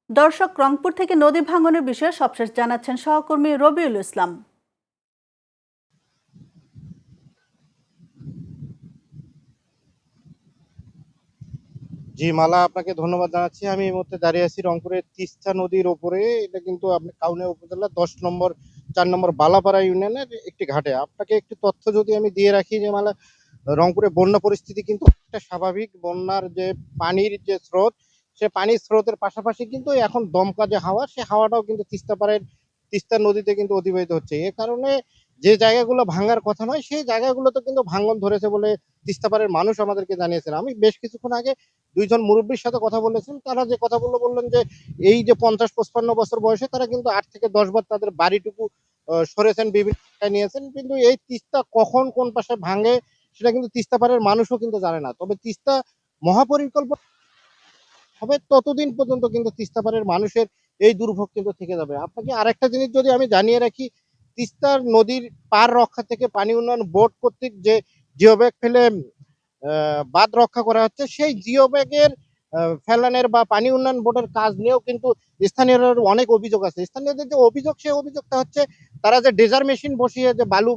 দর্শক, রংপুর থেকে নদী ভাঙনের বিষয়ে সবশেষ জানাচ্ছেন সহকর্মী রবিউল ইসলাম। জি মালা, আপনাকে ধন্যবাদ জানাচ্ছি। আমি এই মুহূর্তে দাঁড়িয়ে আছি রংপুরের তিস্তা নদীর ওপরে। এটা কিন্তু আপনি কাউনিয়া উপজেলা 10 নম্বর 4 নম্বর বালাপাড়া ইউনিয়নের একটি ঘাটে। আপনাকে একটু তথ্য যদি আমি দিয়ে রাখি যে মালা, রংপুরে বন্যা পরিস্থিতি কিন্তু একটা স্বাভাবিক। বন্যার যে পানির যে স্রোত, সে পানির স্রোতের পাশাপাশি কিন্তু এখন দমকা যে হাওয়া, সে হাওয়াটাও কিন্তু তিস্তা নদীতে কিন্তু অতিবাহিত হচ্ছে। এ কারণে যে জায়গাগুলো ভাঙার কথা নয়, সেই জায়গাগুলোতে কিন্তু ভাঙন ধরেছে বলে তিস্তাপাড়ের মানুষ আমাদেরকে জানিয়েছেন। আমি বেশ কিছুক্ষণ আগে দুইজন মুরব্বীর সাথে কথা বলেছেন। তারা যে কথাগুলো বললেন যে এই যে 50-55 বছর বয়সে তারা কিন্তু 8 থেকে 10 বার তাদের বাড়িটুকু সরেছেন, বিভিন্ন জায়গায় নিয়েছেন, কিন্তু এই তিস্তা কখন কোন পাশে ভাঙে সেটা কিন্তু তিস্তাপাড়ের মানুষও কিন্তু জানে না। তবে তিস্তা মহাপরিকল্পনা হবে ততদিন পর্যন্ত কিন্তু তিস্তাপাড়ের মানুষের এই দুর্ভোগ কিন্তু থেকে যাবে। আপনাকে আরেকটা জিনিস যদি আমি জানিয়ে রাখি, তিস্তার নদীর পার রক্ষা থেকে পানি উন্নয়ন বোর্ড কর্তৃক যে জিও ব্যাগ ফেলে বাঁধ রক্ষা করা হচ্ছে, সেই জিও ব্যাগের ফেলানের বা পানি উন্নয়ন বোর্ডের কাজ নিয়েও কিন্তু স্থানীয়দের অনেক অভিযোগ আছে। স্থানীয়দের যে অভিযোগ, সেই অভিযোগটা হচ্ছে তারা যে ডেজার মেশিন বসিয়ে যে বালু